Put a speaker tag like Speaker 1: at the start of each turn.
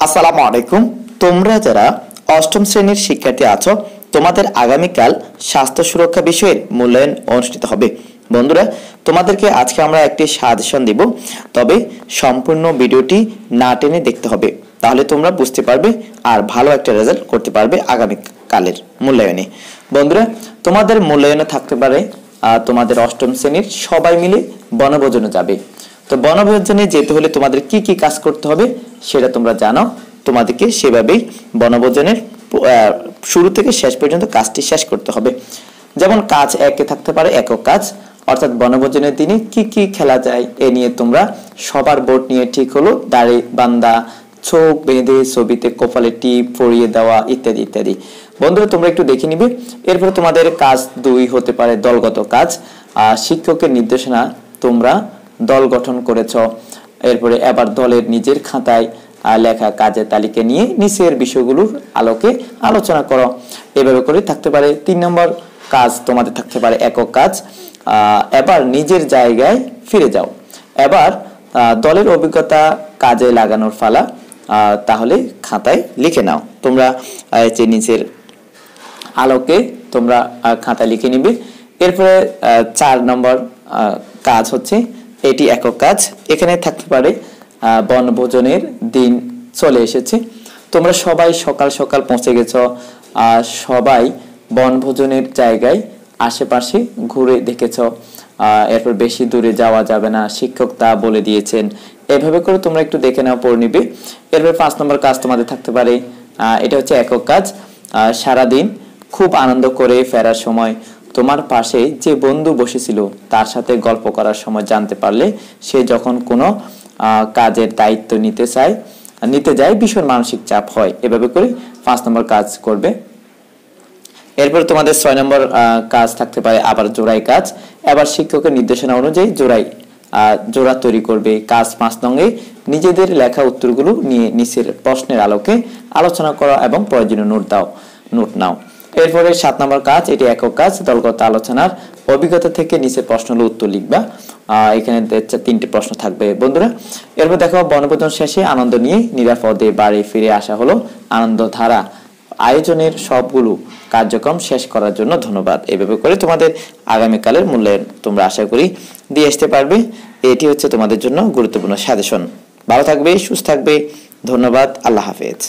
Speaker 1: আসসালামু আলাইকুম। তোমরা যারা অষ্টম শ্রেণীর শিক্ষার্থী আছো, তোমাদের আগামীকাল স্বাস্থ্য সুরক্ষা বিষয়ের মূল্যায়ন অনুষ্ঠিত হবে। বন্ধুরা, তোমাদেরকে আজকে আমরা একটি সাজেশন দিব, তবে সম্পূর্ণ ভিডিওটি না টেনে দেখতে হবে, তাহলে তোমরা বুঝতে পারবে আর ভালো একটা রেজাল্ট করতে পারবে আগামীকালের মূল্যায়নে। বন্ধুরা, তোমাদের মূল্যায়নে থাকতে পারে তোমাদের অষ্টম শ্রেণীর সবাই মিলে বনভোজনে যাবে। তো বনভোজনে যেতে হলে তোমাদের কি কি কাজ করতে হবে সেটা তোমরা জানো। তোমাদেরকে সেভাবেই বনভোজনের শুরু থেকে শেষ পর্যন্ত কাজটি শেষ করতে হবে। যেমন কাজ একে থাকতে পারে একক কাজ, অর্থাৎ বনভোজনের দিনে কি কি খেলা যায় এ নিয়ে তোমরা সবার বোর্ড নিয়ে ঠিক হলো দাড়ি বান্দা, চোখ বেঁধে ছবিতে কপালে টিপ পরিয়ে দেওয়া ইত্যাদি ইত্যাদি। বন্ধুরা, তোমরা একটু দেখে নিবে। এরপরে তোমাদের কাজ 2 হতে পারে দলগত কাজ। শিক্ষকের নির্দেশনা তোমরা দল গঠন করেছ, এরপরে এবার দলের নিজের খাতায় লেখা কাজের তালিকা নিয়ে নিচের বিষয়গুলোর আলোকে আলোচনা করো। এভাবে করে থাকতে পারে। 3 নম্বর কাজ তোমাদের থাকতে পারে একক কাজ। এবার নিজের জায়গায় ফিরে যাও। এবার দলের অভিজ্ঞতা কাজে লাগানোর ফালা, তাহলে খাতায় লিখে নাও। তোমরা নিচের আলোকে তোমরা খাতায় লিখে নিবে। এরপরে 4 নম্বর কাজ হচ্ছে এটি একক কাজ। এখানে থাকতে পারে বনভোজনের দিন চলে এসেছে, তোমরা সবাই সকাল সকাল পৌঁছে গেছো, সবাই বনভোজনের জায়গায় আশেপাশে ঘুরে দেখেছো। এরপর বেশি দূরে যাওয়া যাবে না, শিক্ষক তা বলে দিয়েছেন। এভাবে করে তোমরা একটু দেখে নাও, পড়ে নিবে। এরপর 5 নম্বর কাজ তোমাদের থাকতে পারে, এটা হচ্ছে একক কাজ। সারাদিন খুব আনন্দ করে ফেরার সময় তোমার পাশে যে বন্ধু বসেছিল তার সাথে গল্প করার সময় জানতে পারলে সে যখন কোনো কাজের দায়িত্ব নিতে যায় ভীষণ মানসিক চাপ হয়। এভাবে করে 5 নম্বর কাজ করবে। এরপর তোমাদের 6 নম্বর কাজ থাকতে পারে আবার জোড়াই কাজ। এবার শিক্ষকের নির্দেশনা অনুযায়ী জোড়া তৈরি করবে। কাজ 5 নঙ্গে নিজেদের লেখা উত্তরগুলো নিয়ে নিচের প্রশ্নের আলোকে আলোচনা করো এবং প্রয়োজনীয় নোট নাও। এরপরে 7 নম্বর কাজ, এটি একক কাজ। দলগত আলোচনার অভিজ্ঞতা থেকে নিচের প্রশ্নগুলো উত্তর লিখবা। এখানে 3টি প্রশ্ন থাকবে। বন্ধুরা, এরপর দেখো বনভোজন শেষে আনন্দ নিয়ে নিরাপদে বাড়ি ফিরে আসা হলো আনন্দধারা আয়োজনের সবগুলো কার্যক্রম শেষ করার জন্য ধন্যবাদ। এভাবে করে তোমাদের আগামীকালের মূল্যায়ন তোমরা আশা করি দিয়ে আসতে পারবে। এটি হচ্ছে তোমাদের জন্য গুরুত্বপূর্ণ সাজেশন। ভালো থাকবে, সুস্থ থাকবে। ধন্যবাদ। আল্লাহ হাফেজ।